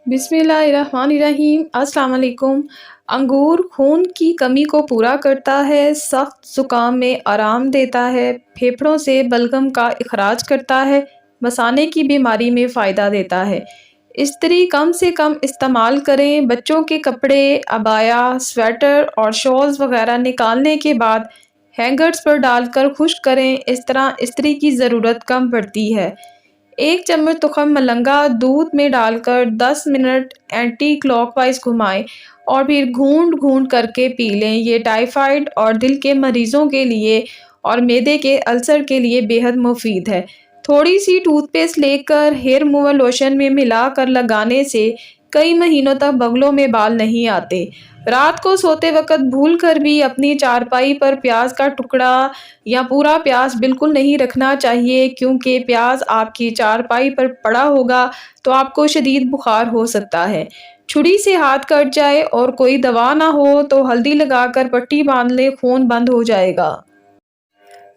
बिस्मिल्लाहिर्रहमानिर्रहीम। अस्सलाम वालेकुम। अंगूर खून की कमी को पूरा करता है, सख्त ज़ुकाम में आराम देता है, फेफड़ों से बलगम का इखराज करता है, मसाने की बीमारी में फ़ायदा देता है। इस्त्री कम से कम इस्तेमाल करें। बच्चों के कपड़े, अबाया, स्वेटर और शॉल्स वगैरह निकालने के बाद हैंगर्स पर डालकर खुश्क करें। इस तरह इस्त्री की ज़रूरत कम पड़ती है। 1 चम्मच तुखम मलंगा दूध में डालकर 10 मिनट एंटी क्लॉकवाइज घुमाएं और फिर घूंट-घूंट करके पी लें। ये टाइफाइड और दिल के मरीजों के लिए और मैदे के अल्सर के लिए बेहद मुफीद है। थोड़ी सी टूथपेस्ट लेकर हेयर रिमूवल लोशन में मिलाकर लगाने से कई महीनों तक बगलों में बाल नहीं आते। रात को सोते वक्त भूल कर भी अपनी चारपाई पर प्याज का टुकड़ा या पूरा प्याज बिल्कुल नहीं रखना चाहिए, क्योंकि प्याज आपकी चारपाई पर पड़ा होगा तो आपको शदीद बुखार हो सकता है। छुरी से हाथ कट जाए और कोई दवा ना हो तो हल्दी लगाकर पट्टी बांध ले, खून बंद हो जाएगा।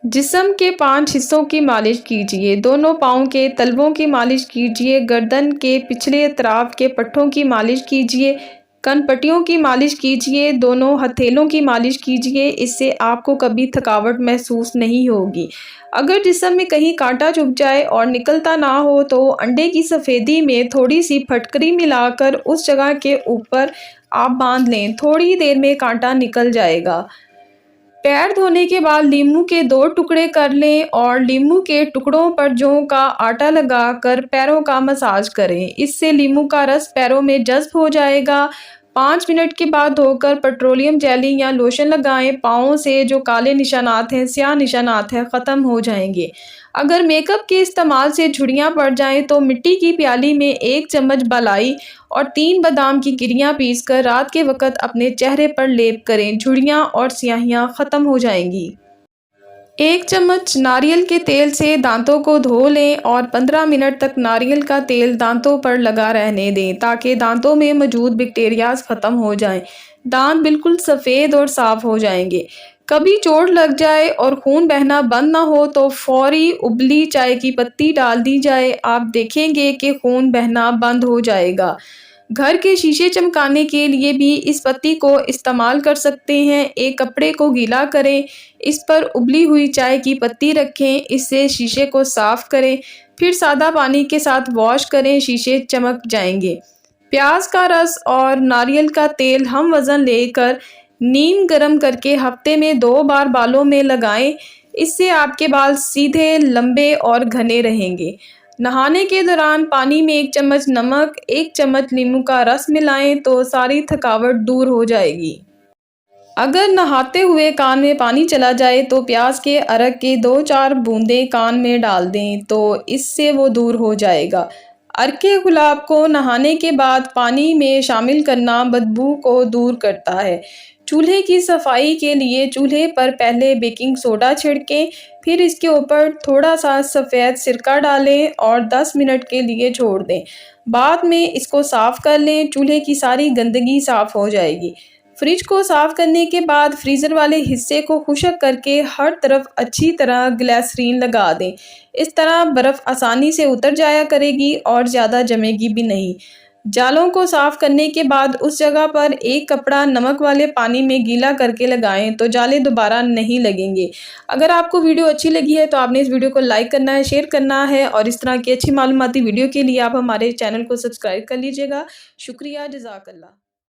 जिस्म के 5 हिस्सों की मालिश कीजिए। दोनों पाँव के तलवों की मालिश कीजिए, गर्दन के पिछले अतराफ के पट्टों की मालिश कीजिए, कनपट्टियों की मालिश कीजिए, दोनों हथेलों की मालिश कीजिए। इससे आपको कभी थकावट महसूस नहीं होगी। अगर जिस्म में कहीं कांटा चुभ जाए और निकलता ना हो तो अंडे की सफ़ेदी में थोड़ी सी फटकरी मिलाकर उस जगह के ऊपर आप बांध लें। थोड़ी देर में कांटा निकल जाएगा। पैर धोने के बाद नींबू के 2 टुकड़े कर लें और नींबू के टुकड़ों पर जौ का आटा लगाकर पैरों का मसाज करें। इससे नींबू का रस पैरों में जज्ब हो जाएगा। 5 मिनट के बाद धोकर पेट्रोलियम जेली या लोशन लगाएं। पाँवों से जो काले निशानात हैं, स्याह निशानात हैं, ख़त्म हो जाएंगे। अगर मेकअप के इस्तेमाल से झुर्रियाँ पड़ जाएं तो मिट्टी की प्याली में 1 चम्मच बालाई और 3 बादाम की गिरियाँ पीसकर रात के वक़्त अपने चेहरे पर लेप करें। झुर्रियाँ और स्याहियाँ ख़त्म हो जाएंगी। 1 चम्मच नारियल के तेल से दांतों को धो लें और 15 मिनट तक नारियल का तेल दांतों पर लगा रहने दें, ताकि दांतों में मौजूद बैक्टीरियाज ख़त्म हो जाएं। दांत बिल्कुल सफ़ेद और साफ़ हो जाएंगे। कभी चोट लग जाए और खून बहना बंद ना हो तो फौरी उबली चाय की पत्ती डाल दी जाए। आप देखेंगे कि खून बहना बंद हो जाएगा। घर के शीशे चमकाने के लिए भी इस पत्ती को इस्तेमाल कर सकते हैं। एक कपड़े को गीला करें, इस पर उबली हुई चाय की पत्ती रखें, इससे शीशे को साफ करें, फिर सादा पानी के साथ वॉश करें, शीशे चमक जाएंगे। प्याज का रस और नारियल का तेल हम वज़न लेकर नीम गरम करके हफ्ते में 2 बार बालों में लगाएं। इससे आपके बाल सीधे, लंबे और घने रहेंगे। नहाने के दौरान पानी में 1 चम्मच नमक, 1 चम्मच नींबू का रस मिलाएं तो सारी थकावट दूर हो जाएगी। अगर नहाते हुए कान में पानी चला जाए तो प्याज के अरक के 2-4 बूंदें कान में डाल दें तो इससे वो दूर हो जाएगा। अर्के गुलाब को नहाने के बाद पानी में शामिल करना बदबू को दूर करता है। चूल्हे की सफाई के लिए चूल्हे पर पहले बेकिंग सोडा छिड़कें, फिर इसके ऊपर थोड़ा सा सफ़ेद सिरका डालें और 10 मिनट के लिए छोड़ दें। बाद में इसको साफ़ कर लें। चूल्हे की सारी गंदगी साफ़ हो जाएगी। फ्रिज को साफ़ करने के बाद फ्रीज़र वाले हिस्से को खुश्क करके हर तरफ अच्छी तरह ग्लिसरीन लगा दें। इस तरह बर्फ़ आसानी से उतर जाया करेगी और ज़्यादा जमेगी भी नहीं। जालों को साफ़ करने के बाद उस जगह पर एक कपड़ा नमक वाले पानी में गीला करके लगाएं तो जाले दोबारा नहीं लगेंगे। अगर आपको वीडियो अच्छी लगी है तो आपने इस वीडियो को लाइक करना है, शेयर करना है और इस तरह की अच्छी मालूमाती वीडियो के लिए आप हमारे चैनल को सब्सक्राइब कर लीजिएगा। शुक्रिया, जज़ाकल्लाह।